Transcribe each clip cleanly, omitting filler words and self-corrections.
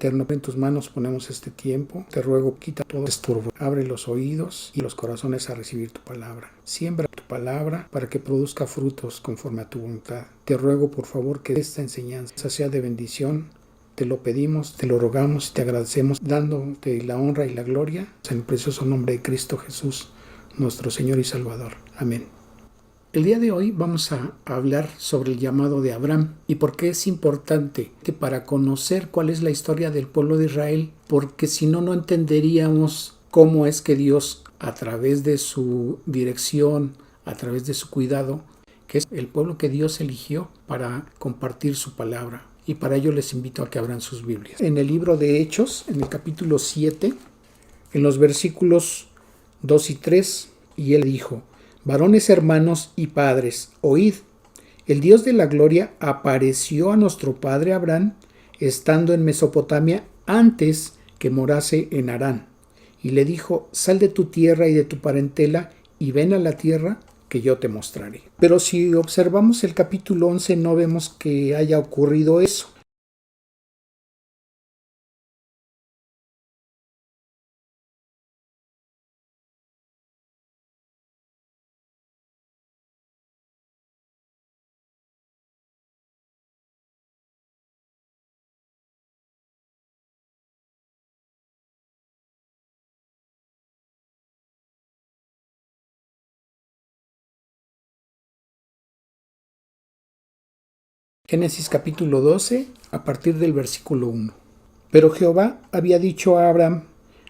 eterno, en tus manos ponemos este tiempo. Te ruego, quita todo estorbo. Abre los oídos y los corazones a recibir tu palabra. Siembra tu palabra para que produzca frutos conforme a tu voluntad. Te ruego, por favor, que esta enseñanza sea de bendición. Te lo pedimos, te lo rogamos y te agradecemos, dándote la honra y la gloria en el precioso nombre de Cristo Jesús, nuestro Señor y Salvador. Amén. El día de hoy vamos a hablar sobre el llamado de Abraham y por qué es importante para conocer cuál es la historia del pueblo de Israel, porque si no, no entenderíamos cómo es que Dios, a través de su dirección, a través de su cuidado, que es el pueblo que Dios eligió para compartir su palabra. Y para ello les invito a que abran sus Biblias. En el libro de Hechos, en el capítulo 7, en los versículos 2 y 3, y él dijo: varones hermanos y padres, oíd, el Dios de la gloria apareció a nuestro padre Abraham estando en Mesopotamia antes que morase en Harán, y le dijo: sal de tu tierra y de tu parentela y ven a la tierra que yo te mostraré. Pero si observamos el capítulo 11 no vemos que haya ocurrido eso. Génesis capítulo 12, a partir del versículo 1. Pero Jehová había dicho a Abraham: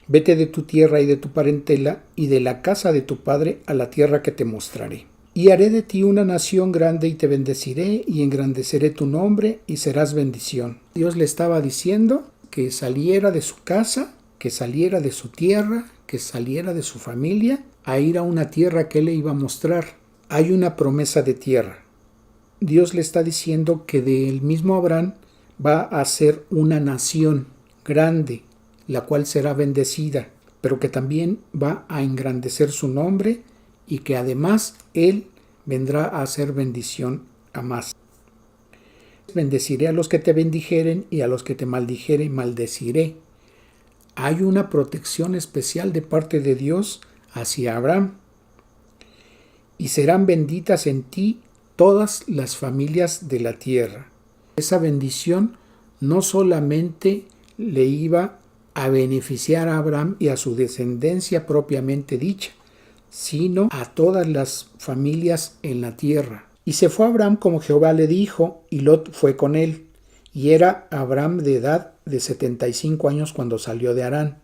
vete de tu tierra y de tu parentela y de la casa de tu padre a la tierra que te mostraré. Y haré de ti una nación grande y te bendeciré y engrandeceré tu nombre y serás bendición. Dios le estaba diciendo que saliera de su casa, que saliera de su tierra, que saliera de su familia a ir a una tierra que él le iba a mostrar. Hay una promesa de tierra. Dios le está diciendo que del mismo Abraham va a ser una nación grande, la cual será bendecida, pero que también va a engrandecer su nombre y que además él vendrá a hacer bendición a más. Bendeciré a los que te bendijeren y a los que te maldijeren maldeciré. Hay una protección especial de parte de Dios hacia Abraham. Y serán benditas en ti todas las familias de la tierra. Esa bendición no solamente le iba a beneficiar a Abraham y a su descendencia propiamente dicha, sino a todas las familias en la tierra. Y se fue Abraham como Jehová le dijo, y Lot fue con él. Y era Abraham de edad de 75 años cuando salió de Harán.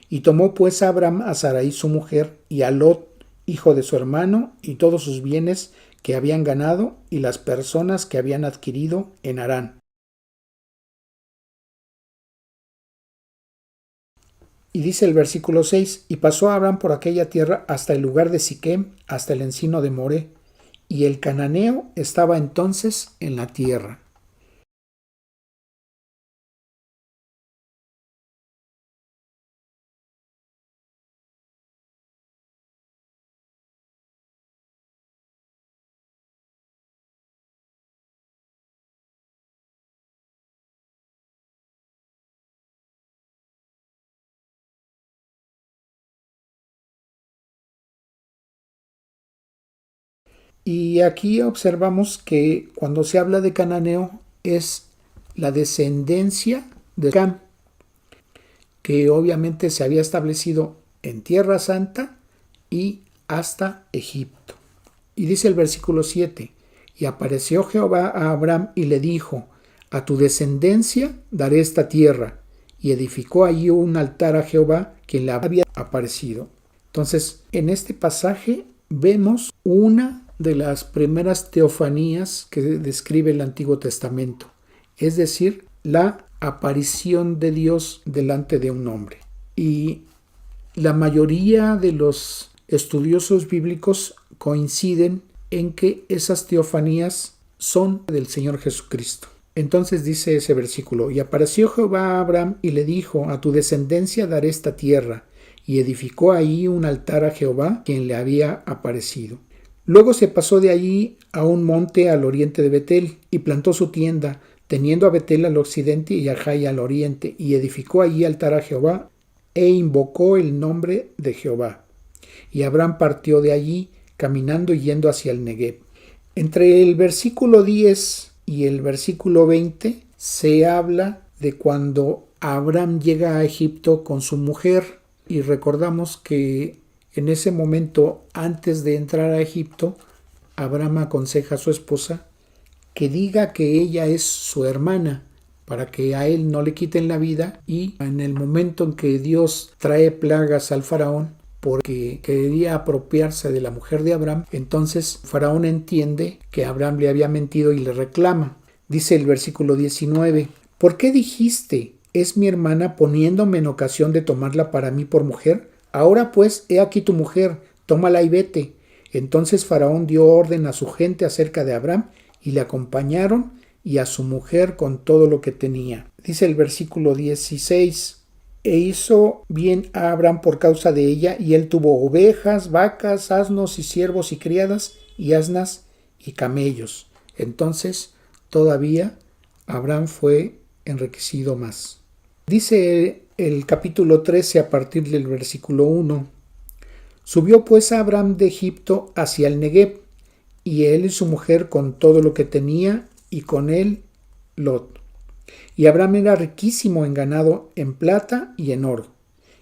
Y tomó pues a Abraham a Sarai su mujer, y a Lot, hijo de su hermano, y todos sus bienes que habían ganado y las personas que habían adquirido en Harán. Y dice el versículo 6, y pasó Abraham por aquella tierra hasta el lugar de Siquem, hasta el encino de Moré, y el cananeo estaba entonces en la tierra. Y aquí observamos que cuando se habla de cananeo es la descendencia de Cam, que obviamente se había establecido en Tierra Santa y hasta Egipto. Y dice el versículo 7, y apareció Jehová a Abraham y le dijo: a tu descendencia daré esta tierra, y edificó allí un altar a Jehová, quien le había aparecido. Entonces, en este pasaje vemos una de las primeras teofanías que describe el Antiguo Testamento, es decir, la aparición de Dios delante de un hombre. Y la mayoría de los estudiosos bíblicos coinciden en que esas teofanías son del Señor Jesucristo. Entonces dice ese versículo: y apareció Jehová a Abraham y le dijo: a tu descendencia daré esta tierra, y edificó ahí un altar a Jehová, quien le había aparecido. Luego se pasó de allí a un monte al oriente de Betel, y plantó su tienda, teniendo a Betel al occidente y a Jai al oriente, y edificó allí altar a Jehová, e invocó el nombre de Jehová. Y Abraham partió de allí, caminando y yendo hacia el Negev. Entre el versículo 10 y el versículo 20 se habla de cuando Abraham llega a Egipto con su mujer, y recordamos que en ese momento, antes de entrar a Egipto, Abraham aconseja a su esposa que diga que ella es su hermana, para que a él no le quiten la vida, y en el momento en que Dios trae plagas al faraón porque quería apropiarse de la mujer de Abraham, entonces faraón entiende que Abraham le había mentido y le reclama. Dice el versículo 19: ¿Por qué dijiste, es mi hermana, poniéndome en ocasión de tomarla para mí por mujer? Ahora pues, he aquí tu mujer, tómala y vete. Entonces Faraón dio orden a su gente acerca de Abraham, y le acompañaron, y a su mujer con todo lo que tenía. Dice el versículo 16: E hizo bien a Abraham por causa de ella, y él tuvo ovejas, vacas, asnos y siervos y criadas, y asnas y camellos. Entonces todavía Abraham fue enriquecido más. Dice el capítulo 13 a partir del versículo 1: Subió pues Abraham de Egipto hacia el Negev, y él y su mujer con todo lo que tenía, y con él Lot. Y Abraham era riquísimo en ganado, en plata y en oro.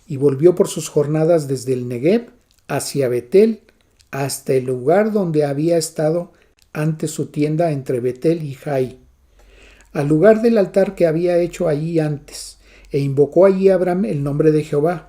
Y volvió por sus jornadas desde el Negev hacia Betel, hasta el lugar donde había estado antes su tienda entre Betel y Jai, al lugar del altar que había hecho allí antes, e invocó allí Abraham el nombre de Jehová.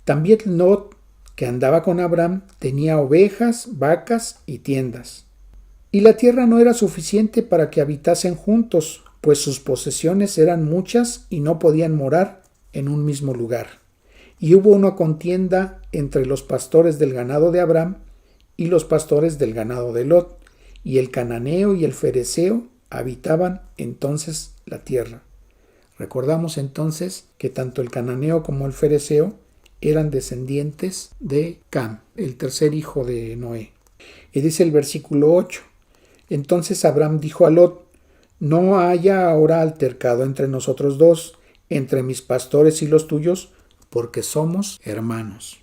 También Lot, que andaba con Abraham, tenía ovejas, vacas y tiendas. Y la tierra no era suficiente para que habitasen juntos, pues sus posesiones eran muchas y no podían morar en un mismo lugar. Y hubo una contienda entre los pastores del ganado de Abraham y los pastores del ganado de Lot, y el cananeo y el fereceo habitaban entonces la tierra. Recordamos entonces que tanto el cananeo como el fereceo eran descendientes de Cam, el tercer hijo de Noé. Y dice el versículo 8: Entonces Abraham dijo a Lot: No haya ahora altercado entre nosotros dos, entre mis pastores y los tuyos, porque somos hermanos.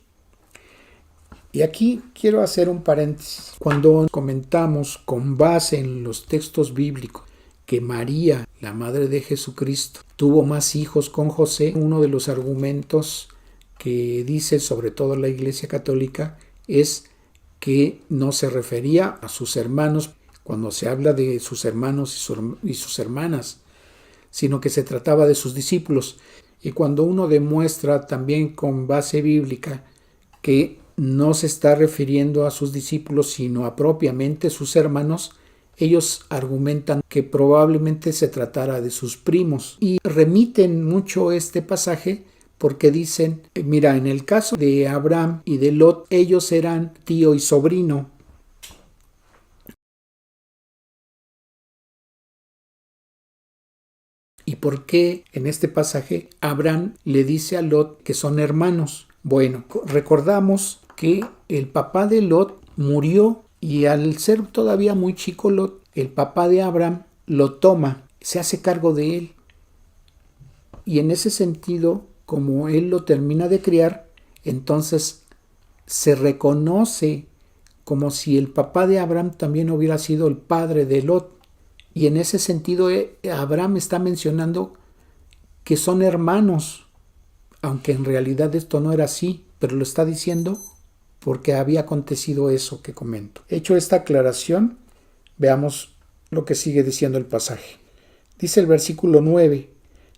Y aquí quiero hacer un paréntesis. Cuando comentamos con base en los textos bíblicos que María, la madre de Jesucristo, tuvo más hijos con José, uno de los argumentos que dice sobre todo la Iglesia Católica es que no se refería a sus hermanos cuando se habla de sus hermanos y sus hermanas, sino que se trataba de sus discípulos. Y cuando uno demuestra también con base bíblica que no se está refiriendo a sus discípulos sino a propiamente sus hermanos, ellos argumentan que probablemente se tratara de sus primos y remiten mucho este pasaje porque dicen, mira, en el caso de Abraham y de Lot, ellos eran tío y sobrino. ¿Y por qué en este pasaje Abraham le dice a Lot que son hermanos? Bueno, recordamos que el papá de Lot murió y al ser todavía muy chico Lot, el papá de Abraham lo toma, se hace cargo de él. Y en ese sentido, como él lo termina de criar, entonces se reconoce como si el papá de Abraham también hubiera sido el padre de Lot. Y en ese sentido, Abraham está mencionando que son hermanos, aunque en realidad esto no era así, pero lo está diciendo porque había acontecido eso que comento. Hecho esta aclaración, veamos lo que sigue diciendo el pasaje. Dice el versículo 9: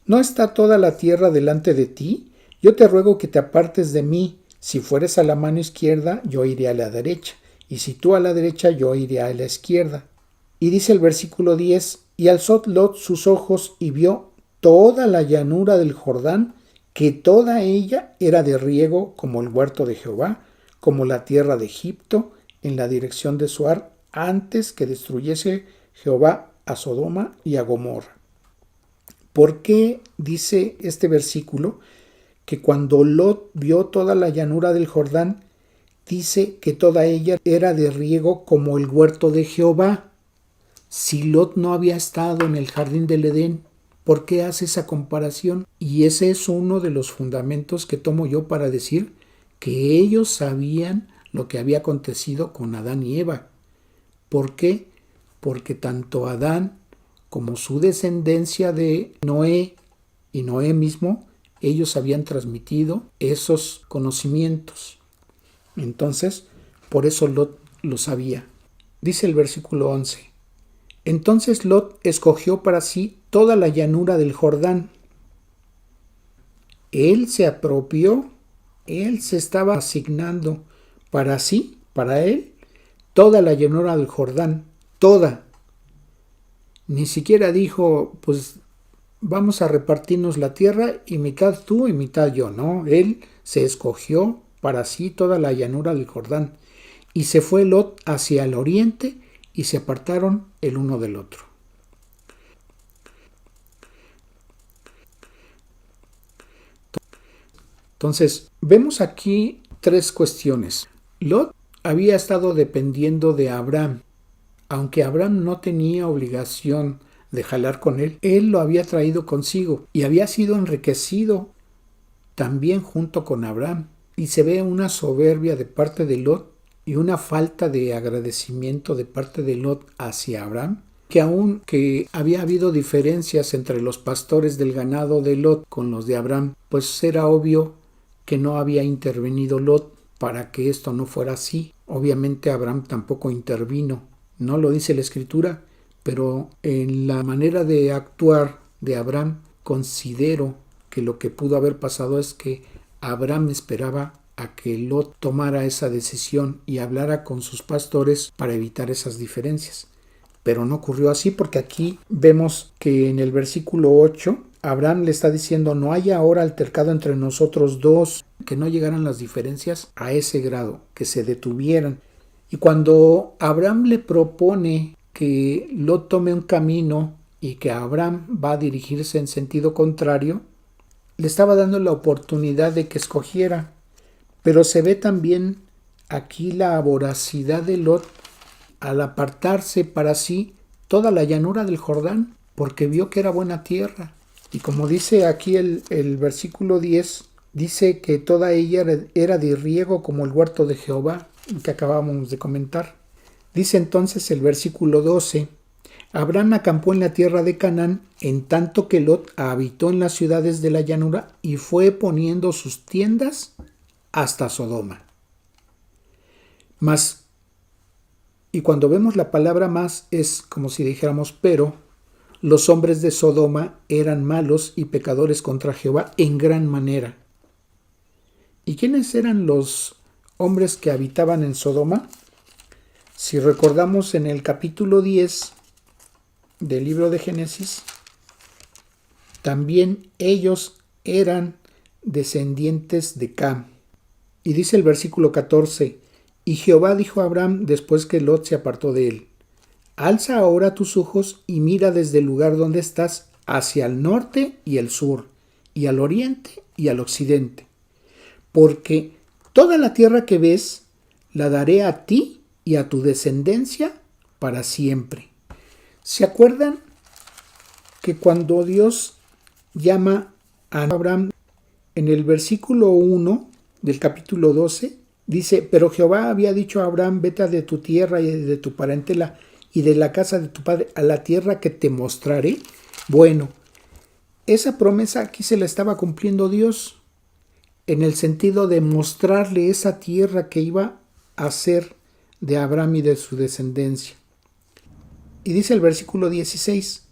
¿No está toda la tierra delante de ti? Yo te ruego que te apartes de mí. Si fueres a la mano izquierda, yo iré a la derecha, y si tú a la derecha, yo iré a la izquierda. Y dice el versículo 10: Y alzó Lot sus ojos y vio toda la llanura del Jordán, que toda ella era de riego como el huerto de Jehová, como la tierra de Egipto, en la dirección de Zoar, antes que destruyese Jehová a Sodoma y a Gomorra. ¿Por qué dice este versículo que cuando Lot vio toda la llanura del Jordán, dice que toda ella era de riego como el huerto de Jehová? Si Lot no había estado en el jardín del Edén, ¿por qué hace esa comparación? Y ese es uno de los fundamentos que tomo yo para decir que ellos sabían lo que había acontecido con Adán y Eva. ¿Por qué? Porque tanto Adán como su descendencia de Noé y Noé mismo, ellos habían transmitido esos conocimientos. Entonces, por eso Lot lo sabía. Dice el versículo 11. Entonces Lot escogió para sí toda la llanura del Jordán. Él se apropió, él se estaba asignando para sí, para él, toda la llanura del Jordán, toda. Ni siquiera dijo, pues vamos a repartirnos la tierra y mitad tú y mitad yo, no. Él se escogió para sí toda la llanura del Jordán. Y se fue Lot hacia el oriente y se apartaron el uno del otro. Entonces, vemos aquí tres cuestiones. Lot había estado dependiendo de Abraham. Aunque Abraham no tenía obligación de jalar con él, él lo había traído consigo y había sido enriquecido también junto con Abraham. Y se ve una soberbia de parte de Lot y una falta de agradecimiento de parte de Lot hacia Abraham, que aun que había habido diferencias entre los pastores del ganado de Lot con los de Abraham, pues era obvio que no había intervenido Lot para que esto no fuera así. Obviamente Abraham tampoco intervino. No lo dice la Escritura, pero en la manera de actuar de Abraham considero que lo que pudo haber pasado es que Abraham esperaba a que Lot tomara esa decisión y hablara con sus pastores para evitar esas diferencias. Pero no ocurrió así, porque aquí vemos que en el versículo 8 Abraham le está diciendo: no haya ahora altercado entre nosotros dos, que no llegaran las diferencias a ese grado, que se detuvieran. Y cuando Abraham le propone que Lot tome un camino y que Abraham va a dirigirse en sentido contrario, le estaba dando la oportunidad de que escogiera. Pero se ve también aquí la voracidad de Lot al apartarse para sí toda la llanura del Jordán, porque vio que era buena tierra. Y como dice aquí el versículo 10, dice que toda ella era de riego como el huerto de Jehová, que acabamos de comentar. Dice entonces el versículo 12, Abraham acampó en la tierra de Canaán, en tanto que Lot habitó en las ciudades de la llanura y fue poniendo sus tiendas hasta Sodoma. Mas, y cuando vemos la palabra más, es como si dijéramos pero, los hombres de Sodoma eran malos y pecadores contra Jehová en gran manera. ¿Y quiénes eran los hombres que habitaban en Sodoma? Si recordamos en el capítulo 10 del libro de Génesis, también ellos eran descendientes de Cam. Y dice el versículo 14, y Jehová dijo a Abraham después que Lot se apartó de él, alza ahora tus ojos y mira desde el lugar donde estás hacia el norte y el sur, y al oriente y al occidente, porque toda la tierra que ves la daré a ti y a tu descendencia para siempre. ¿Se acuerdan que cuando Dios llama a Abraham en el versículo 1 del capítulo 12, dice, pero Jehová había dicho a Abraham, vete de tu tierra y de tu parentela y de la casa de tu padre a la tierra que te mostraré? Bueno, esa promesa aquí se la estaba cumpliendo Dios en el sentido de mostrarle esa tierra que iba a ser de Abraham y de su descendencia. Y dice el versículo 16,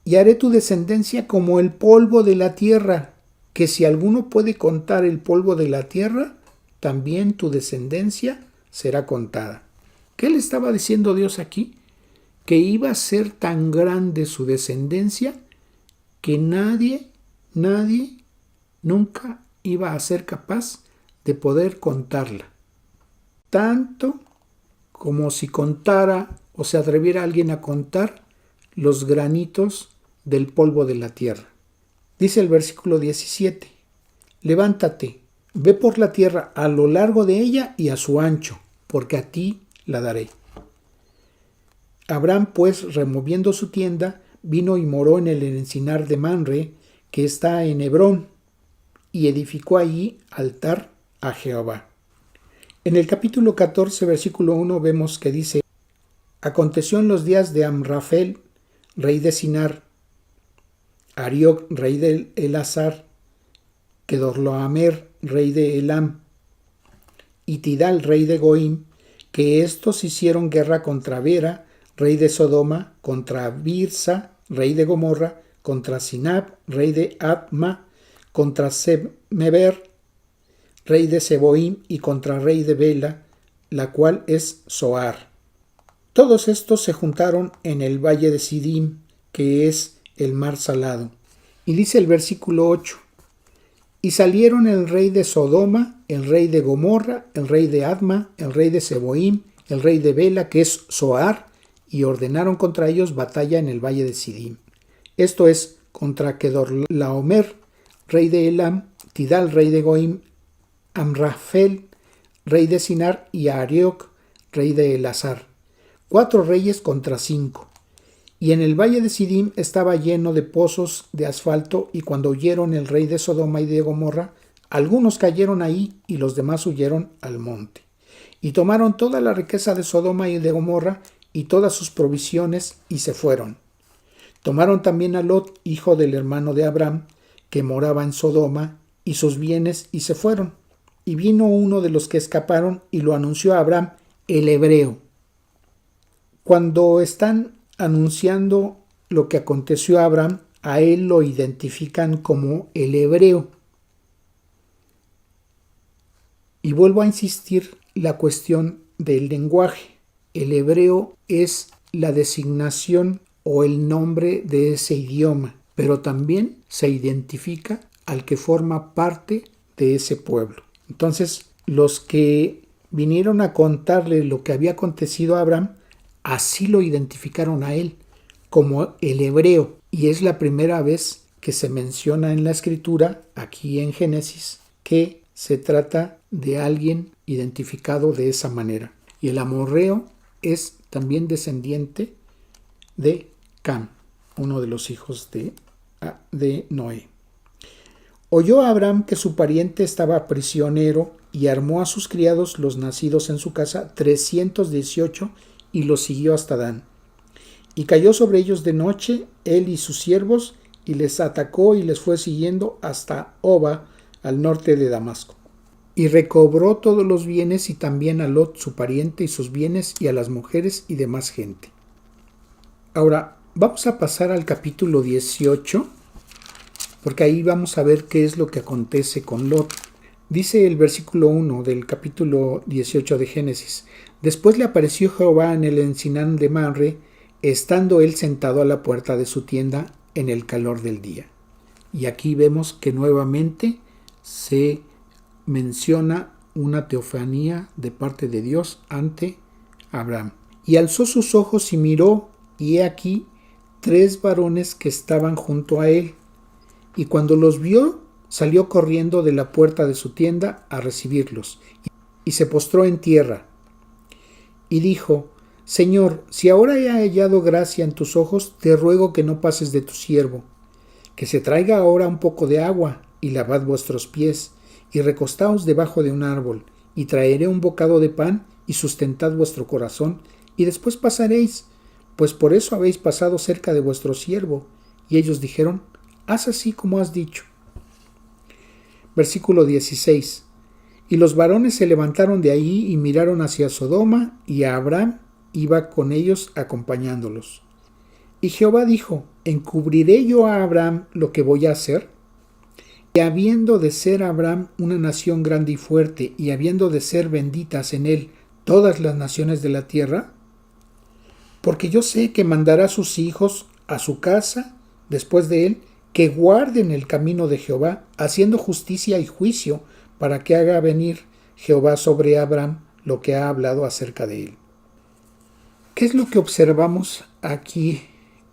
y haré tu descendencia como el polvo de la tierra, que si alguno puede contar el polvo de la tierra, también tu descendencia será contada. ¿Qué le estaba diciendo Dios aquí? que iba a ser tan grande su descendencia que nadie nunca iba a ser capaz de poder contarla. Tanto como si contara o se atreviera alguien a contar los granitos del polvo de la tierra. Dice el versículo 17: levántate, ve por la tierra a lo largo de ella y a su ancho, porque a ti la daré. Abraham, pues, removiendo su tienda, vino y moró en el encinar de Mamre, que está en Hebrón, y edificó allí altar a Jehová. En el capítulo 14, versículo 1, vemos que dice: aconteció en los días de Amrafel, rey de Sinar, Arioc, rey de Elazar, Kedorlaomer, rey de Elam, y Tidal, rey de Goim, que estos hicieron guerra contra Vera, rey de Sodoma, contra Birsa, rey de Gomorra, contra Sinab, rey de Adma, contra Semeber, rey de Seboim, y contra rey de Bela, la cual es Zoar. Todos estos se juntaron en el valle de Sidim, que es el mar salado. Y dice el versículo 8: y salieron el rey de Sodoma, el rey de Gomorra, el rey de Adma, el rey de Seboim, el rey de Bela, que es Zoar, y ordenaron contra ellos batalla en el valle de Sidim. Esto es, contra Kedorlaomer, rey de Elam, Tidal, rey de Goim, Amrafel, rey de Sinar, y Arioc, rey de Elazar. 4 reyes contra 5. Y en el valle de Sidim estaba lleno de pozos de asfalto, y cuando huyeron el rey de Sodoma y de Gomorra, algunos cayeron ahí y los demás huyeron al monte. Y tomaron toda la riqueza de Sodoma y de Gomorra y todas sus provisiones y se fueron. Tomaron también a Lot, hijo del hermano de Abraham, que moraba en Sodoma, y sus bienes y se fueron. Y vino uno de los que escaparon y lo anunció a Abraham, el hebreo. Cuando están anunciando lo que aconteció a Abraham, a él lo identifican como el hebreo. Y vuelvo a insistir la cuestión del lenguaje. El hebreo es la designación o el nombre de ese idioma, pero también se identifica al que forma parte de ese pueblo. Entonces, los que vinieron a contarle lo que había acontecido a Abraham, así lo identificaron a él como el hebreo, y es la primera vez que se menciona en la escritura, aquí en Génesis, que se trata de alguien identificado de esa manera. Y el amorreo es también descendiente de Cam, uno de los hijos de Noé. Oyó Abraham que su pariente estaba prisionero y armó a sus criados, los nacidos en su casa, 318, y los siguió hasta Dan. Y cayó sobre ellos de noche, él y sus siervos, y les atacó y les fue siguiendo hasta Oba, al norte de Damasco. Y recobró todos los bienes y también a Lot su pariente y sus bienes y a las mujeres y demás gente. Ahora vamos a pasar al capítulo 18, porque ahí vamos a ver qué es lo que acontece con Lot. Dice el versículo 1 del capítulo 18 de Génesis: después le apareció Jehová en el encinar de Mamre, estando él sentado a la puerta de su tienda en el calor del día. Y aquí vemos que nuevamente se menciona una teofanía de parte de Dios ante Abraham. Y alzó sus ojos y miró, y he aquí 3 varones que estaban junto a él. Y cuando los vio, salió corriendo de la puerta de su tienda a recibirlos, y se postró en tierra. Y dijo: Señor, si ahora he hallado gracia en tus ojos, te ruego que no pases de tu siervo, que se traiga ahora un poco de agua, y lavad vuestros pies, y recostaos debajo de un árbol, y traeré un bocado de pan, y sustentad vuestro corazón, y después pasaréis, pues por eso habéis pasado cerca de vuestro siervo. Y ellos dijeron: haz así como has dicho. Versículo 16. Y los varones se levantaron de allí y miraron hacia Sodoma, y a Abraham iba con ellos acompañándolos. Y Jehová dijo: ¿encubriré yo a Abraham lo que voy a hacer? Y habiendo de ser Abraham una nación grande y fuerte, y habiendo de ser benditas en él todas las naciones de la tierra, Porque yo sé que mandará a sus hijos a su casa después de él, que guarden el camino de Jehová, haciendo justicia y juicio, para que haga venir Jehová sobre Abraham lo que ha hablado acerca de él. ¿Qué es lo que observamos aquí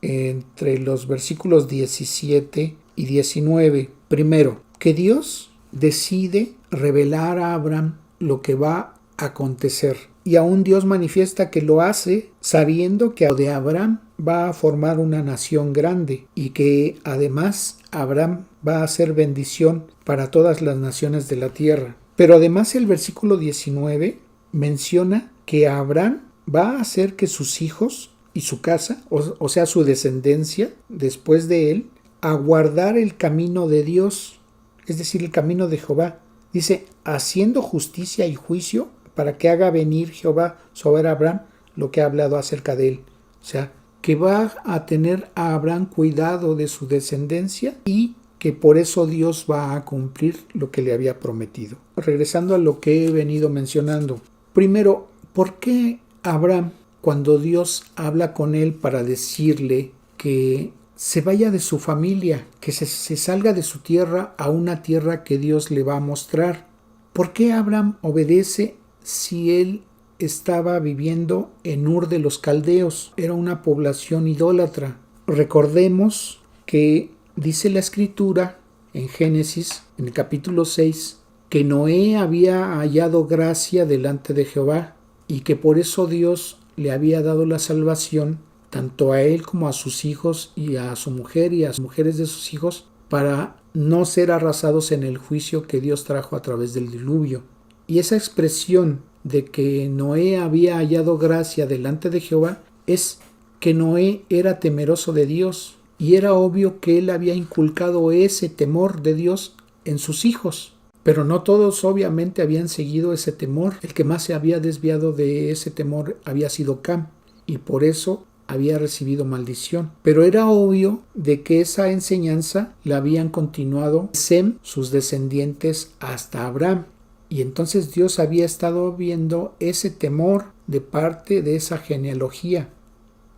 entre los versículos 17 y 19? Primero, que Dios decide revelar a Abraham lo que va a acontecer. Y aún Dios manifiesta que lo hace sabiendo que de Abraham va a formar una nación grande y que además Abraham va a ser bendición para todas las naciones de la tierra. Pero además el versículo 19 menciona que Abraham va a hacer que sus hijos y su casa, o sea su descendencia después de él, a guardar el camino de Dios, es decir, el camino de Jehová. Dice, haciendo justicia y juicio para que haga venir Jehová sobre Abraham lo que ha hablado acerca de él. O sea, que va a tener a Abraham cuidado de su descendencia y que por eso Dios va a cumplir lo que le había prometido. Regresando a lo que he venido mencionando. Primero, ¿por qué Abraham, cuando Dios habla con él para decirle que se vaya de su familia, que se salga de su tierra a una tierra que Dios le va a mostrar? ¿Por qué Abraham obedece si él estaba viviendo en Ur de los Caldeos? Era una población idólatra. Recordemos que dice la Escritura en Génesis, en el capítulo 6, que Noé había hallado gracia delante de Jehová y que por eso Dios le había dado la salvación tanto a él como a sus hijos y a su mujer y a las mujeres de sus hijos, para no ser arrasados en el juicio que Dios trajo a través del diluvio. Y esa expresión de que Noé había hallado gracia delante de Jehová es que Noé era temeroso de Dios, y era obvio que él había inculcado ese temor de Dios en sus hijos. Pero no todos obviamente habían seguido ese temor. El que más se había desviado de ese temor había sido Cam, y por eso había recibido maldición. Pero era obvio de que esa enseñanza la habían continuado Sem, sus descendientes, hasta Abraham. Y entonces Dios había estado viendo ese temor de parte de esa genealogía.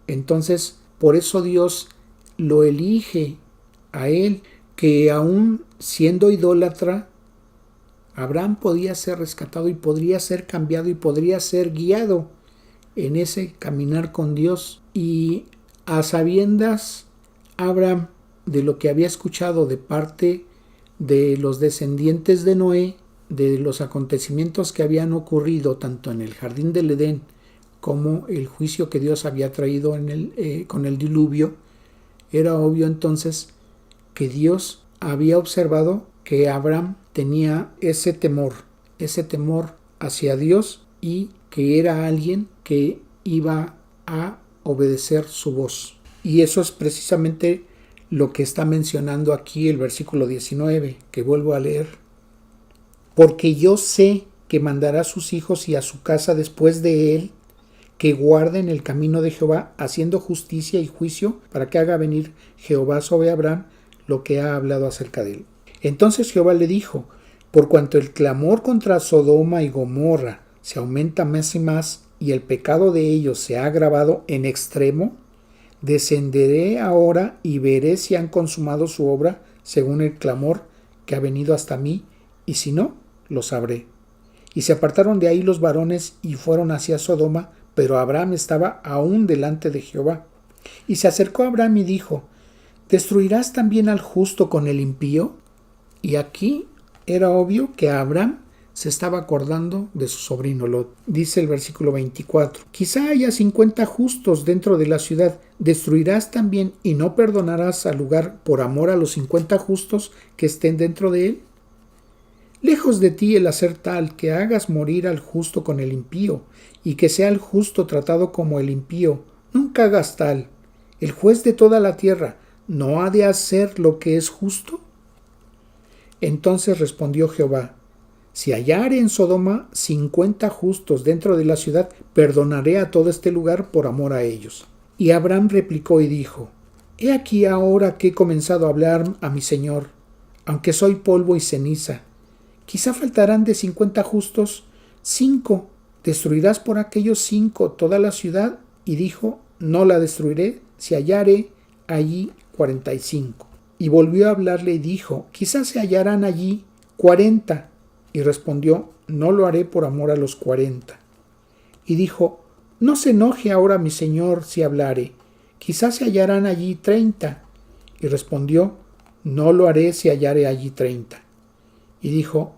Entonces, por eso Dios lo elige a él, que aún siendo idólatra, Abraham podía ser rescatado y podría ser cambiado y podría ser guiado en ese caminar con Dios. Y a sabiendas, Abraham, de lo que había escuchado de parte de los descendientes de Noé, de los acontecimientos que habían ocurrido tanto en el jardín del Edén como el juicio que Dios había traído con el diluvio, era obvio entonces que Dios había observado que Abraham tenía ese temor hacia Dios y que era alguien que iba a obedecer su voz. Y eso es precisamente lo que está mencionando aquí el versículo 19, que vuelvo a leer. Porque yo sé que mandará a sus hijos y a su casa después de él, que guarden el camino de Jehová, haciendo justicia y juicio, para que haga venir Jehová sobre Abraham lo que ha hablado acerca de él. Entonces Jehová le dijo, por cuanto el clamor contra Sodoma y Gomorra se aumenta más y más, y el pecado de ellos se ha agravado en extremo, descenderé ahora y veré si han consumado su obra según el clamor que ha venido hasta mí, y si no, lo sabré. Y se apartaron de ahí los varones y fueron hacia Sodoma, pero Abraham estaba aún delante de Jehová. Y se acercó a Abraham y dijo, ¿destruirás también al justo con el impío? Y aquí era obvio que Abraham se estaba acordando de su sobrino Lot. Dice el versículo 24, quizá haya 50 justos dentro de la ciudad, ¿destruirás también y no perdonarás al lugar por amor a los 50 justos que estén dentro de él? Lejos de ti el hacer tal que hagas morir al justo con el impío, y que sea el justo tratado como el impío. Nunca hagas tal. El juez de toda la tierra ¿no ha de hacer lo que es justo? Entonces respondió Jehová, si hallare en Sodoma 50 justos dentro de la ciudad, perdonaré a todo este lugar por amor a ellos. Y Abraham replicó y dijo, he aquí ahora que he comenzado a hablar a mi señor, aunque soy polvo y ceniza. Quizá faltarán de 50 justos 5. ¿Destruirás por aquellos 5 toda la ciudad? Y dijo, no la destruiré si hallare allí 45. Y volvió a hablarle y dijo, quizás se hallarán allí 40. Y respondió, no lo haré por amor a los 40. Y dijo, no se enoje ahora mi señor si hablare, quizás se hallarán allí 30. Y respondió, no lo haré si hallare allí 30. Y dijo,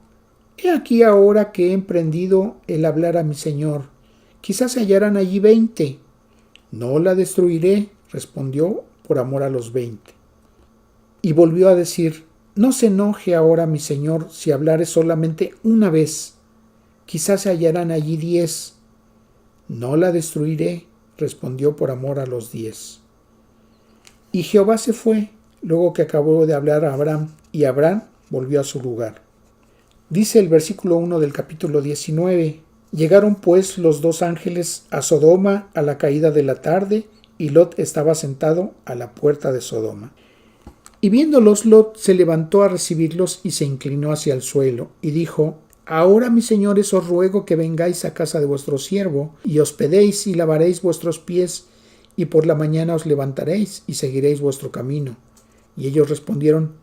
he aquí ahora que he emprendido el hablar a mi señor, quizás se hallarán allí 20. No la destruiré, respondió, por amor a los 20. Y volvió a decir, no se enoje ahora mi señor si hablare solamente una vez, quizás se hallarán allí 10. No la destruiré, respondió, por amor a los 10. Y Jehová se fue, luego que acabó de hablar a Abraham, y Abraham volvió a su lugar. Dice el versículo 1 del capítulo 19, llegaron pues los dos ángeles a Sodoma a la caída de la tarde, y Lot estaba sentado a la puerta de Sodoma. Y viéndolos, Lot se levantó a recibirlos y se inclinó hacia el suelo, y dijo, ahora, mis señores, os ruego que vengáis a casa de vuestro siervo, y hospedéis y lavaréis vuestros pies, y por la mañana os levantaréis y seguiréis vuestro camino. Y ellos respondieron,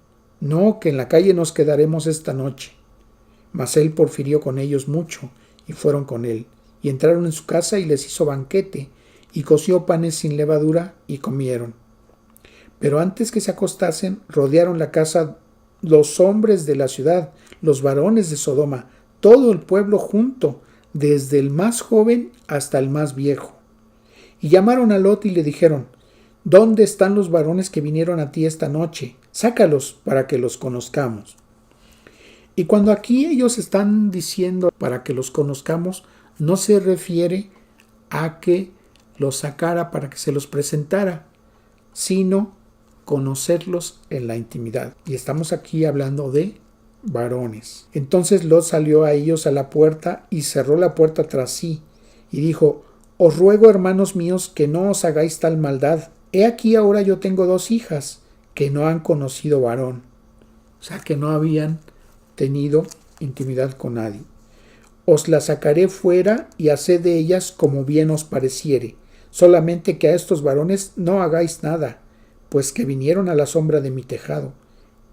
no, que en la calle nos quedaremos esta noche. Mas él porfirió con ellos mucho, y fueron con él, y entraron en su casa y les hizo banquete, y coció panes sin levadura, y comieron. Pero antes que se acostasen, rodearon la casa los hombres de la ciudad, los varones de Sodoma, todo el pueblo junto, desde el más joven hasta el más viejo. Y llamaron a Lot y le dijeron, ¿dónde están los varones que vinieron a ti esta noche? Sácalos para que los conozcamos. Y cuando aquí ellos están diciendo para que los conozcamos, no se refiere a que los sacara para que se los presentara, sino conocerlos en la intimidad. Y estamos aquí hablando de varones. Entonces Lot salió a ellos a la puerta y cerró la puerta tras sí, y dijo, os ruego, hermanos míos, que no os hagáis tal maldad. He aquí ahora yo tengo 2 hijas que no han conocido varón. O sea, que no habían tenido intimidad con nadie. Os las sacaré fuera y haced de ellas como bien os pareciere. Solamente que a estos varones no hagáis nada, pues que vinieron a la sombra de mi tejado.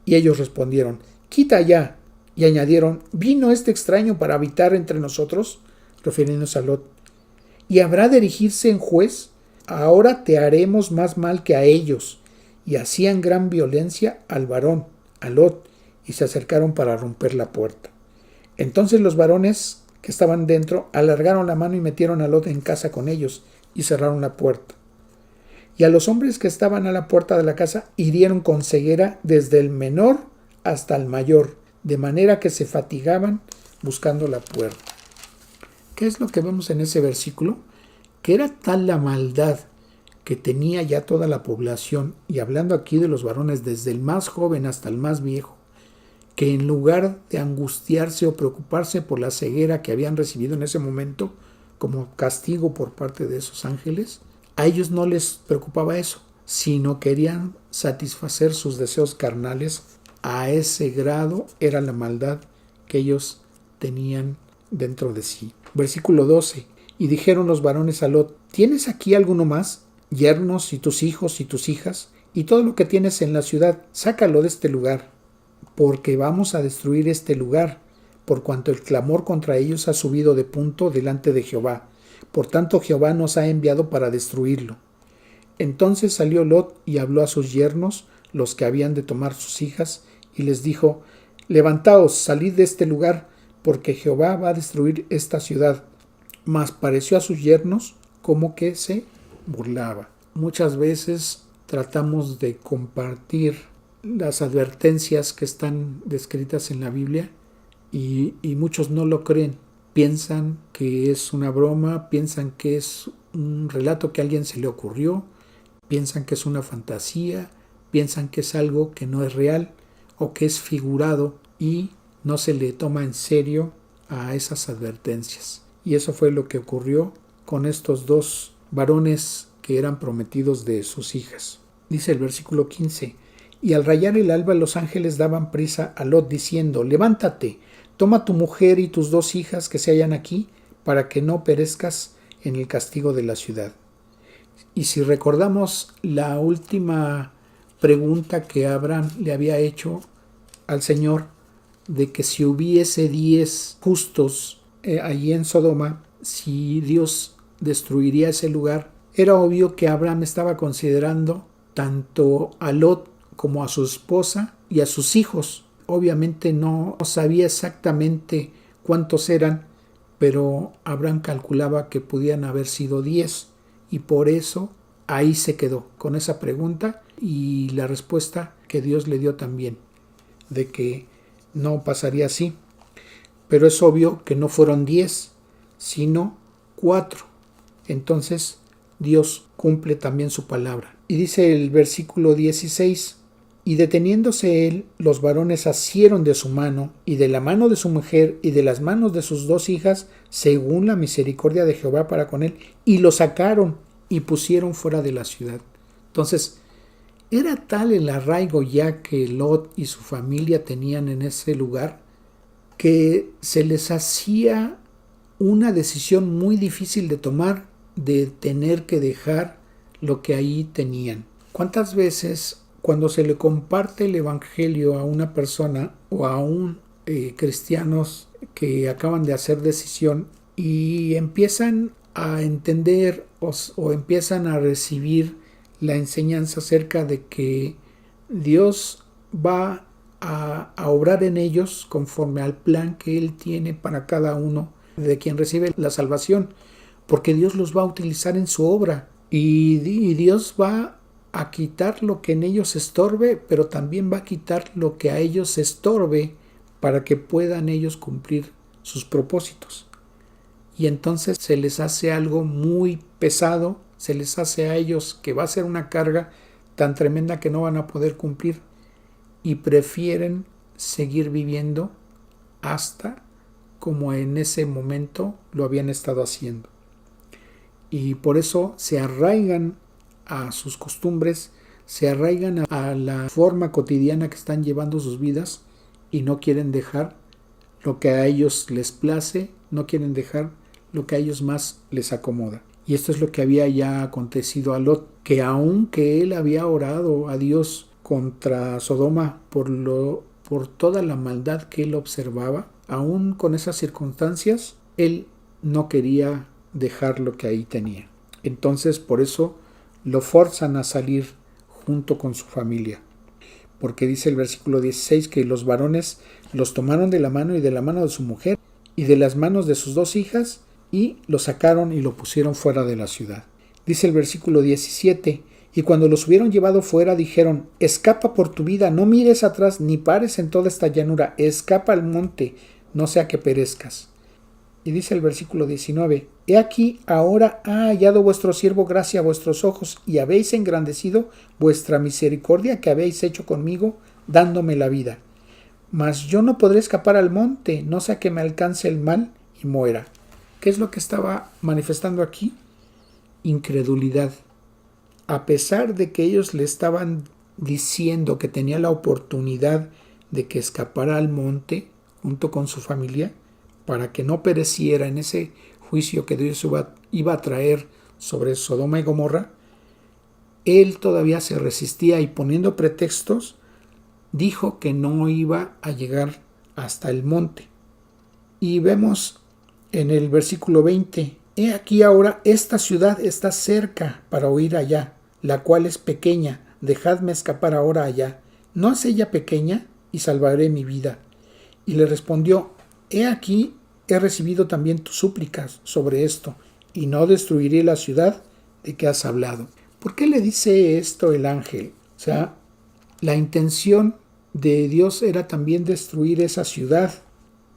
Y ellos respondieron, quita ya. Y añadieron, ¿vino este extraño para habitar entre nosotros? Refiriéndose a Lot. ¿Y habrá de erigirse en juez? Ahora te haremos más mal que a ellos. Y hacían gran violencia al varón, a Lot, y se acercaron para romper la puerta. Entonces los varones que estaban dentro alargaron la mano y metieron a Lot en casa con ellos, y cerraron la puerta. Y a los hombres que estaban a la puerta de la casa hirieron con ceguera desde el menor hasta el mayor, de manera que se fatigaban buscando la puerta. ¿Qué es lo que vemos en ese versículo? Que era tal la maldad que tenía ya toda la población, y hablando aquí de los varones desde el más joven hasta el más viejo, que en lugar de angustiarse o preocuparse por la ceguera que habían recibido en ese momento como castigo por parte de esos ángeles, a ellos no les preocupaba eso, sino querían satisfacer sus deseos carnales. A ese grado era la maldad que ellos tenían dentro de sí. Versículo 12. Y dijeron los varones a Lot, ¿tienes aquí alguno más? Yernos y tus hijos y tus hijas, y todo lo que tienes en la ciudad, sácalo de este lugar, porque vamos a destruir este lugar, por cuanto el clamor contra ellos ha subido de punto delante de Jehová. Por tanto Jehová nos ha enviado para destruirlo. Entonces salió Lot y habló a sus yernos, los que habían de tomar sus hijas, y les dijo, levantaos, salid de este lugar, porque Jehová va a destruir esta ciudad. Mas pareció a sus yernos como que se burlaba. Muchas veces tratamos de compartir las advertencias que están descritas en la Biblia y muchos no lo creen. Piensan que es una broma, piensan que es un relato que a alguien se le ocurrió, piensan que es una fantasía, piensan que es algo que no es real o que es figurado, y no se le toma en serio a esas advertencias. Y eso fue lo que ocurrió con estos 2 varones que eran prometidos de sus hijas. Dice el versículo 15, y al rayar el alba los ángeles daban prisa a Lot diciendo, levántate, toma tu mujer y tus 2 hijas que se hallan aquí, para que no perezcas en el castigo de la ciudad. Y si recordamos la última pregunta que Abraham le había hecho al Señor, de que si hubiese 10 justos allí en Sodoma, si Dios destruiría ese lugar, era obvio que Abraham estaba considerando tanto a Lot como a su esposa y a sus hijos. Obviamente no sabía exactamente cuántos eran, pero Abraham calculaba que podían haber sido 10, y por eso ahí se quedó con esa pregunta y la respuesta que Dios le dio también, de que no pasaría así. Pero es obvio que no fueron 10, sino 4. Entonces Dios cumple también su palabra. Y dice el versículo 16: y deteniéndose él, los varones asieron de su mano, y de la mano de su mujer, y de las manos de sus 2 hijas, según la misericordia de Jehová para con él, y lo sacaron y pusieron fuera de la ciudad. Entonces, era tal el arraigo ya que Lot y su familia tenían en ese lugar, que se les hacía una decisión muy difícil de tomar, de tener que dejar lo que ahí tenían. ¿Cuántas veces cuando se le comparte el evangelio a una persona o a un cristianos que acaban de hacer decisión y empiezan a entender o empiezan a recibir la enseñanza acerca de que Dios va a obrar en ellos conforme al plan que Él tiene para cada uno de quien recibe la salvación, porque Dios los va a utilizar en su obra y Dios va a quitar lo que en ellos estorbe, pero también va a quitar lo que a ellos estorbe para que puedan ellos cumplir sus propósitos. Y entonces se les hace algo muy pesado, se les hace a ellos que va a ser una carga tan tremenda que no van a poder cumplir, y prefieren seguir viviendo hasta como en ese momento lo habían estado haciendo. Y por eso se arraigan a sus costumbres, se arraigan a la forma cotidiana que están llevando sus vidas y no quieren dejar lo que a ellos les place, no quieren dejar lo que a ellos más les acomoda. Y esto es lo que había ya acontecido a Lot, que aunque él había orado a Dios contra Sodoma por toda la maldad que él observaba, aún con esas circunstancias, él no quería dejar lo que ahí tenía. Entonces por eso lo forzan a salir junto con su familia, porque dice el versículo 16 que los varones los tomaron de la mano y de la mano de su mujer y de las manos de sus 2 hijas y lo sacaron y lo pusieron fuera de la ciudad. Dice el versículo 17: y cuando los hubieron llevado fuera dijeron: escapa por tu vida, no mires atrás ni pares en toda esta llanura, escapa al monte, no sea que perezcas. Y dice el versículo 19: he aquí ahora ha hallado vuestro siervo gracia a vuestros ojos, y habéis engrandecido vuestra misericordia que habéis hecho conmigo, dándome la vida. Mas yo no podré escapar al monte, no sea que me alcance el mal y muera. ¿Qué es lo que estaba manifestando aquí? Incredulidad. A pesar de que ellos le estaban diciendo que tenía la oportunidad de que escapara al monte junto con su familia, para que no pereciera en ese juicio que Dios iba a traer sobre Sodoma y Gomorra, él todavía se resistía y poniendo pretextos dijo que no iba a llegar hasta el monte. Y vemos en el versículo 20: he aquí ahora esta ciudad está cerca para huir allá, la cual es pequeña, dejadme escapar ahora allá. ¿No es ella pequeña? Y salvaré mi vida. Y le respondió: he aquí, he recibido también tus súplicas sobre esto, y no destruiré la ciudad de que has hablado. ¿Por qué le dice esto el ángel? O sea, la intención de Dios era también destruir esa ciudad.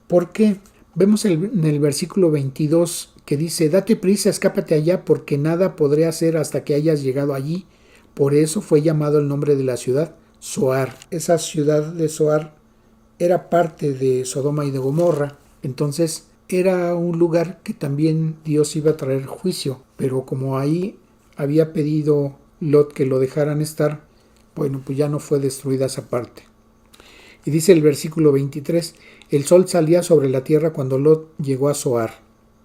¿Por qué? Vemos en el versículo 22 que dice: date prisa, escápate allá, porque nada podré hacer hasta que hayas llegado allí. Por eso fue llamado el nombre de la ciudad Zoar. Esa ciudad de Zoar era parte de Sodoma y de Gomorra. Entonces era un lugar que también Dios iba a traer juicio, pero como ahí había pedido Lot que lo dejaran estar, bueno, pues ya no fue destruida esa parte. Y dice el versículo 23: el sol salía sobre la tierra cuando Lot llegó a Zoar.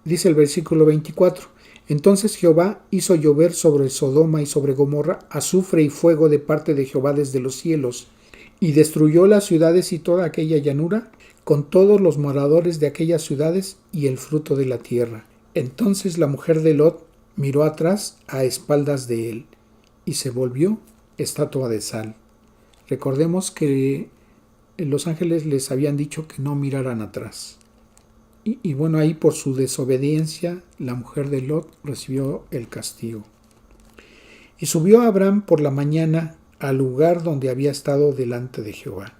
Dice el versículo 24: Entonces Jehová hizo llover sobre Sodoma y sobre Gomorra azufre y fuego de parte de Jehová desde los cielos, y destruyó las ciudades y toda aquella llanura, con todos los moradores de aquellas ciudades y el fruto de la tierra. Entonces la mujer de Lot miró atrás a espaldas de él, y se volvió estatua de sal. Recordemos que los ángeles les habían dicho que no miraran atrás. Y bueno, ahí por su desobediencia, la mujer de Lot recibió el castigo. Y subió Abraham por la mañana al lugar donde había estado delante de Jehová.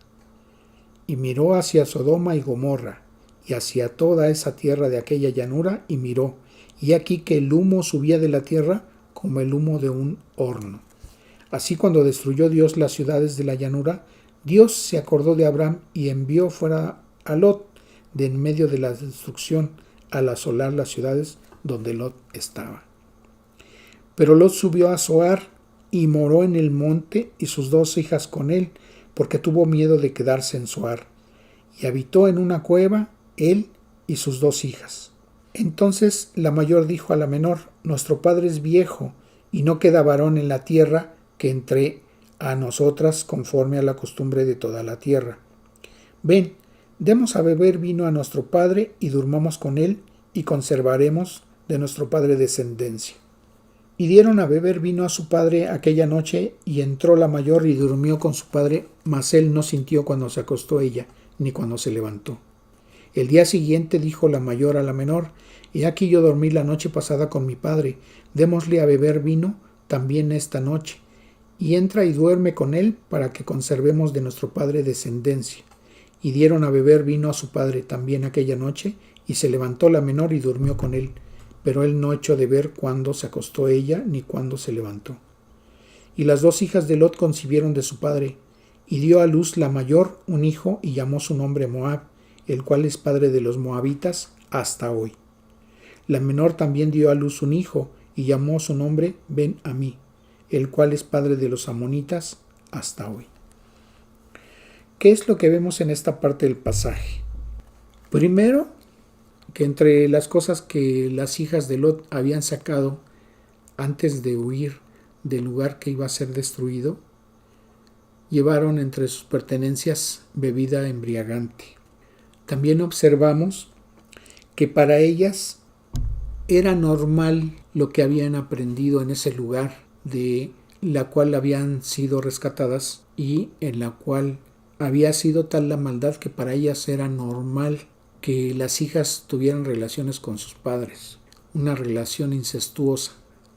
Y miró hacia Sodoma y Gomorra, y hacia toda esa tierra de aquella llanura, y miró, y aquí que el humo subía de la tierra como el humo de un horno. Así cuando destruyó Dios las ciudades de la llanura, Dios se acordó de Abraham y envió fuera a Lot de en medio de la destrucción al asolar las ciudades donde Lot estaba. Pero Lot subió a Zoar y moró en el monte y sus 2 hijas con él, porque tuvo miedo de quedarse en Zoar, y habitó en una cueva él y sus 2 hijas. Entonces la mayor dijo a la menor: nuestro padre es viejo, y no queda varón en la tierra que entre a nosotras conforme a la costumbre de toda la tierra. Ven, demos a beber vino a nuestro padre y durmamos con él, y conservaremos de nuestro padre descendencia. Y dieron a beber vino a su padre aquella noche, y entró la mayor y durmió con su padre, mas él no sintió cuando se acostó ella, ni cuando se levantó. El día siguiente dijo la mayor a la menor: he aquí yo dormí la noche pasada con mi padre, démosle a beber vino también esta noche, y entra y duerme con él, para que conservemos de nuestro padre descendencia. Y dieron a beber vino a su padre también aquella noche, y se levantó la menor y durmió con él, pero él no echó de ver cuándo se acostó ella, ni cuándo se levantó. Y las 2 hijas de Lot concibieron de su padre, y dio a luz la mayor un hijo, y llamó su nombre Moab, el cual es padre de los moabitas hasta hoy. La menor también dio a luz un hijo, y llamó su nombre Ben-Amí, el cual es padre de los amonitas hasta hoy. ¿Qué es lo que vemos en esta parte del pasaje? Primero, que entre las cosas que las hijas de Lot habían sacado antes de huir del lugar que iba a ser destruido, llevaron entre sus pertenencias bebida embriagante. También observamos que para ellas era normal lo que habían aprendido en ese lugar, de la cual habían sido rescatadas y en la cual había sido tal la maldad que para ellas era normal que las hijas tuvieran relaciones con sus padres, una relación incestuosa.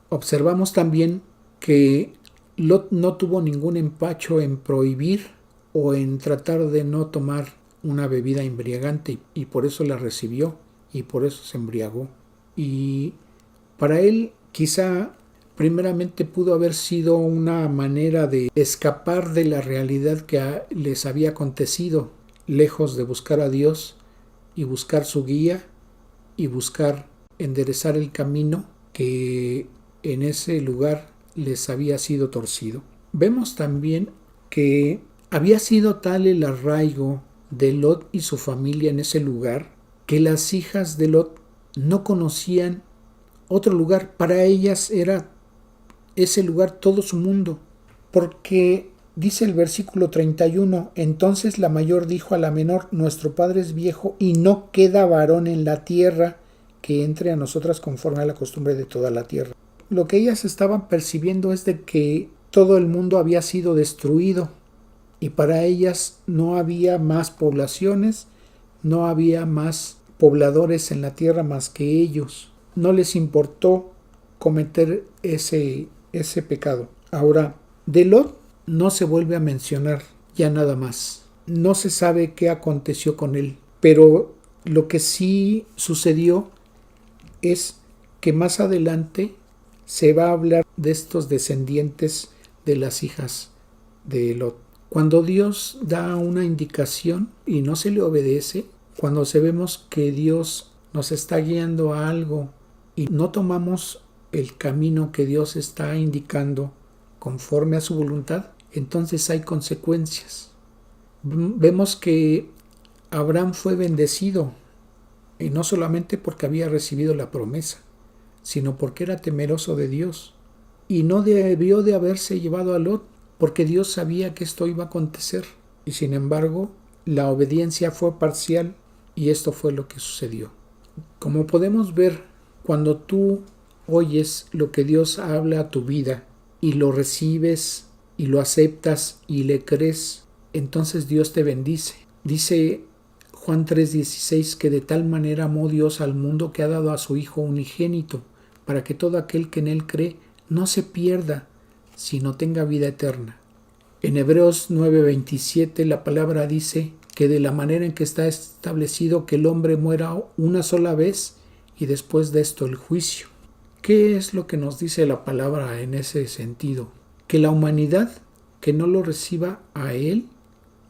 Observamos también que Lot no tuvo ningún empacho en prohibir o en tratar de no tomar una bebida embriagante, y por eso la recibió y por eso se embriagó. Y para él quizá primeramente pudo haber sido una manera de escapar de la realidad que les había acontecido, lejos de buscar a Dios y buscar su guía y buscar enderezar el camino que en ese lugar les había sido torcido. Vemos también que había sido tal el arraigo de Lot y su familia en ese lugar que las hijas de Lot no conocían otro lugar. Para ellas era ese lugar todo su mundo, porque dice el versículo 31, entonces la mayor dijo a la menor: nuestro padre es viejo y no queda varón en la tierra que entre a nosotras conforme a la costumbre de toda la tierra. Lo que ellas estaban percibiendo es de que todo el mundo había sido destruido, y para ellas no había más poblaciones, no había más pobladores en la tierra más que ellos. No les importó cometer ese pecado. Ahora, de Lot no se vuelve a mencionar ya nada más. No se sabe qué aconteció con él, pero lo que sí sucedió es que más adelante se va a hablar de estos descendientes de las hijas de Lot. Cuando Dios da una indicación y no se le obedece, cuando sabemos que Dios nos está guiando a algo y no tomamos el camino que Dios está indicando conforme a su voluntad, entonces hay consecuencias. Vemos que Abraham fue bendecido, y no solamente porque había recibido la promesa, sino porque era temeroso de Dios. Y no debió de haberse llevado a Lot, porque Dios sabía que esto iba a acontecer. Y sin embargo, la obediencia fue parcial y esto fue lo que sucedió. Como podemos ver, cuando tú oyes lo que Dios habla a tu vida y lo recibes y lo aceptas y le crees, entonces Dios te bendice. Dice Juan 3:16 que de tal manera amó Dios al mundo que ha dado a su Hijo unigénito, para que todo aquel que en él cree no se pierda, sino tenga vida eterna. En Hebreos 9:27 la palabra dice que de la manera en que está establecido que el hombre muera una sola vez y después de esto el juicio. ¿Qué es lo que nos dice la palabra en ese sentido? Que la humanidad que no lo reciba a él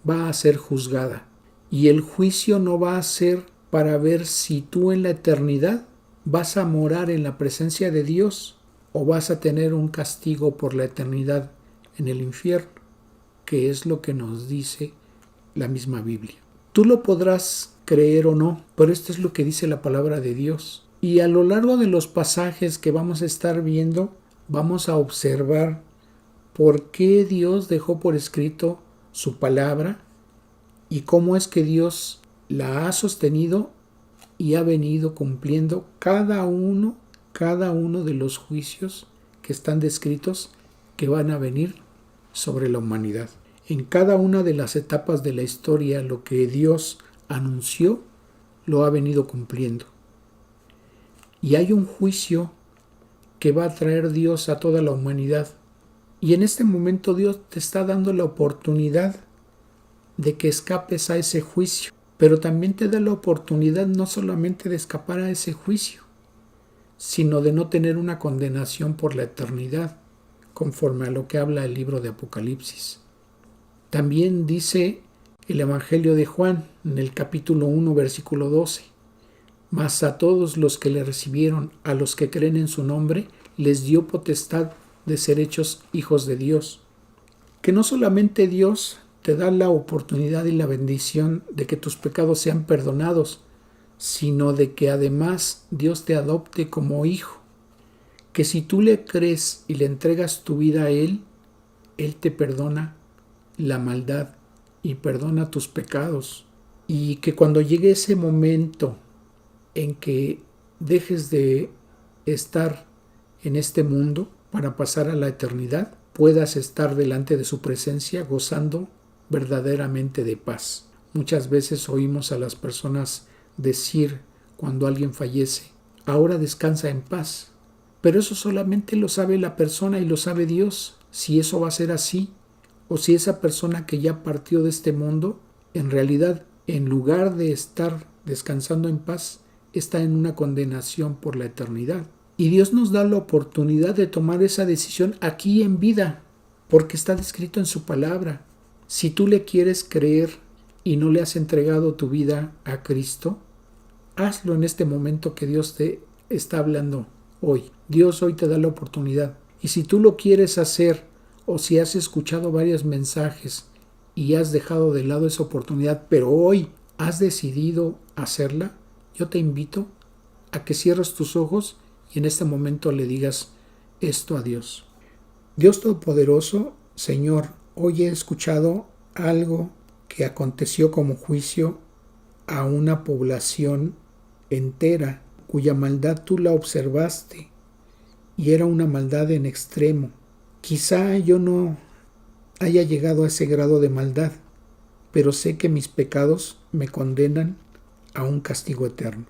va a ser juzgada. Y el juicio no va a ser para ver si tú en la eternidad vas a morar en la presencia de Dios o vas a tener un castigo por la eternidad en el infierno, que es lo que nos dice la misma Biblia. Tú lo podrás creer o no, pero esto es lo que dice la palabra de Dios. Y a lo largo de los pasajes que vamos a estar viendo, vamos a observar por qué Dios dejó por escrito su palabra y cómo es que Dios la ha sostenido y ha venido cumpliendo cada uno de los juicios que están descritos que van a venir sobre la humanidad. En cada una de las etapas de la historia, lo que Dios anunció lo ha venido cumpliendo. Y hay un juicio que va a traer Dios a toda la humanidad. Y en este momento Dios te está dando la oportunidad de que escapes a ese juicio, pero también te da la oportunidad no solamente de escapar a ese juicio, sino de no tener una condenación por la eternidad, conforme a lo que habla el libro de Apocalipsis. También dice el Evangelio de Juan, en el capítulo 1, versículo 12, mas a todos los que le recibieron, a los que creen en su nombre, les dio potestad de ser hechos hijos de Dios. Que no solamente Dios te da la oportunidad y la bendición de que tus pecados sean perdonados, sino de que además Dios te adopte como hijo. Que si tú le crees y le entregas tu vida a Él, Él te perdona la maldad y perdona tus pecados. Y que cuando llegue ese momento en que dejes de estar en este mundo para pasar a la eternidad, puedas estar delante de su presencia gozando verdaderamente de paz. Muchas veces oímos a las personas decir cuando alguien fallece, ahora descansa en paz. Pero eso solamente lo sabe la persona y lo sabe Dios, si eso va a ser así, o si esa persona que ya partió de este mundo, en realidad, en lugar de estar descansando en paz, está en una condenación por la eternidad. Y Dios nos da la oportunidad de tomar esa decisión aquí en vida, porque está descrito en su palabra. Si tú le quieres creer y no le has entregado tu vida a Cristo, hazlo en este momento que Dios te está hablando hoy. Dios hoy te da la oportunidad. Y si tú lo quieres hacer, o si has escuchado varios mensajes y has dejado de lado esa oportunidad, pero hoy has decidido hacerla, yo te invito a que cierres tus ojos y en este momento le digas esto a Dios. Dios Todopoderoso, Señor, hoy he escuchado algo que aconteció como juicio a una población entera cuya maldad tú la observaste y era una maldad en extremo. Quizá yo no haya llegado a ese grado de maldad, pero sé que mis pecados me condenan a un castigo eterno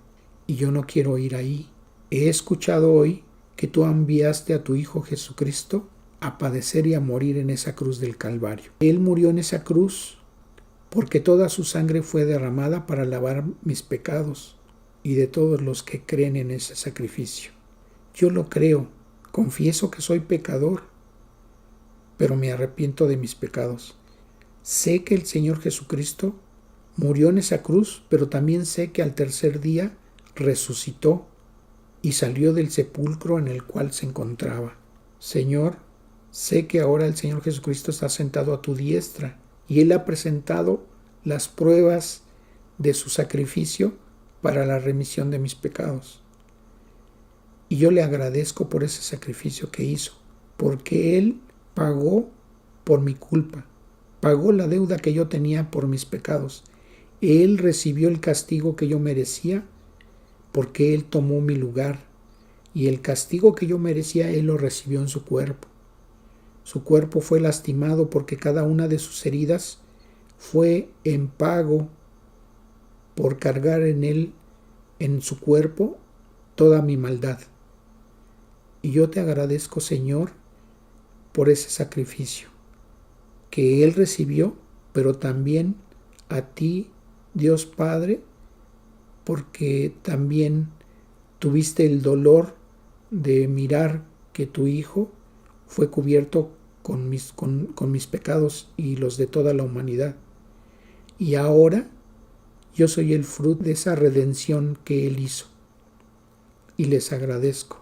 y yo no quiero ir ahí. He escuchado hoy que tú enviaste a tu Hijo Jesucristo a padecer y a morir en esa cruz del Calvario. Él murió en esa cruz porque toda su sangre fue derramada para lavar mis pecados y de todos los que creen en ese sacrificio. Yo lo creo, confieso que soy pecador, pero me arrepiento de mis pecados. Sé que el Señor Jesucristo murió en esa cruz, pero también sé que al tercer día resucitó y salió del sepulcro en el cual se encontraba. Señor, sé que ahora el Señor Jesucristo está sentado a tu diestra y Él ha presentado las pruebas de su sacrificio para la remisión de mis pecados. Y yo le agradezco por ese sacrificio que hizo, porque Él pagó por mi culpa, pagó la deuda que yo tenía por mis pecados. Él recibió el castigo que yo merecía porque Él tomó mi lugar, y el castigo que yo merecía Él lo recibió en su cuerpo. Su cuerpo fue lastimado porque cada una de sus heridas fue en pago por cargar en Él, en su cuerpo, toda mi maldad. Y yo te agradezco, Señor, por ese sacrificio que Él recibió, pero también a ti, Dios Padre, porque también tuviste el dolor de mirar que tu Hijo fue cubierto con mis pecados y los de toda la humanidad. Y ahora yo soy el fruto de esa redención que Él hizo. Y les agradezco.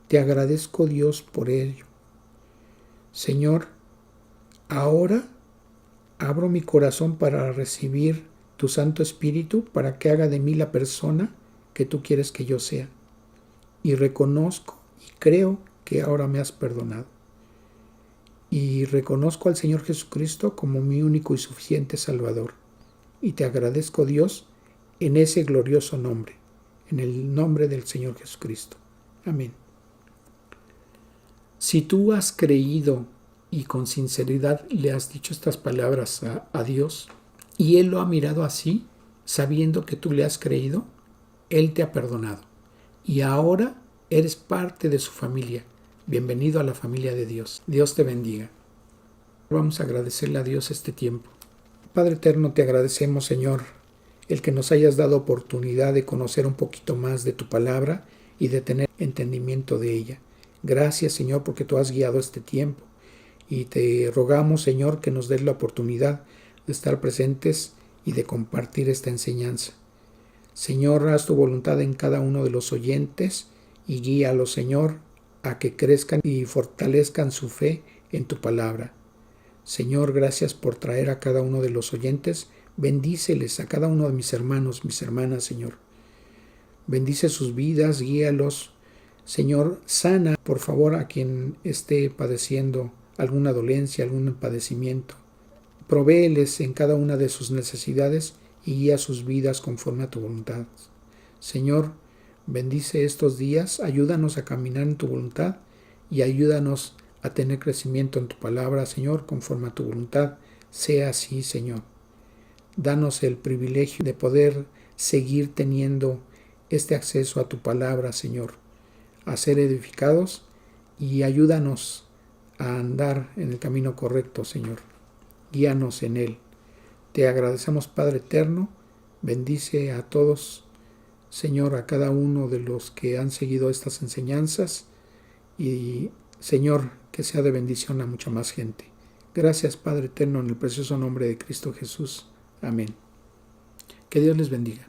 Te agradezco, Dios, por ello. Señor, ahora abro mi corazón para recibir tu Santo Espíritu para que haga de mí la persona que tú quieres que yo sea. Y reconozco y creo que ahora me has perdonado. Y reconozco al Señor Jesucristo como mi único y suficiente Salvador. Y te agradezco, Dios, en ese glorioso nombre, en el nombre del Señor Jesucristo. Amén. Si tú has creído y con sinceridad le has dicho estas palabras a Dios, y Él lo ha mirado así, sabiendo que tú le has creído, Él te ha perdonado. Y ahora eres parte de su familia. Bienvenido a la familia de Dios. Dios te bendiga. Vamos a agradecerle a Dios este tiempo. Padre eterno, te agradecemos, Señor, el que nos hayas dado oportunidad de conocer un poquito más de tu palabra y de tener entendimiento de ella. Gracias, Señor, porque tú has guiado este tiempo. Y te rogamos, Señor, que nos des la oportunidad de estar presentes y de compartir esta enseñanza. Señor, haz tu voluntad en cada uno de los oyentes y guíalos, Señor, a que crezcan y fortalezcan su fe en tu palabra. Señor, gracias por traer a cada uno de los oyentes. Bendíceles a cada uno de mis hermanos, mis hermanas, Señor. Bendice sus vidas, guíalos. Señor, sana, por favor, a quien esté padeciendo alguna dolencia, algún padecimiento. Provéeles en cada una de sus necesidades y guía sus vidas conforme a tu voluntad. Señor, bendice estos días, ayúdanos a caminar en tu voluntad y ayúdanos a tener crecimiento en tu palabra, Señor, conforme a tu voluntad. Sea así, Señor. Danos el privilegio de poder seguir teniendo este acceso a tu palabra, Señor, a ser edificados, y ayúdanos a andar en el camino correcto, Señor. Guíanos en él. Te agradecemos, Padre eterno. Bendice a todos, Señor, a cada uno de los que han seguido estas enseñanzas, y, Señor, que sea de bendición a mucha más gente. Gracias, Padre eterno, en el precioso nombre de Cristo Jesús. Amén. Que Dios les bendiga.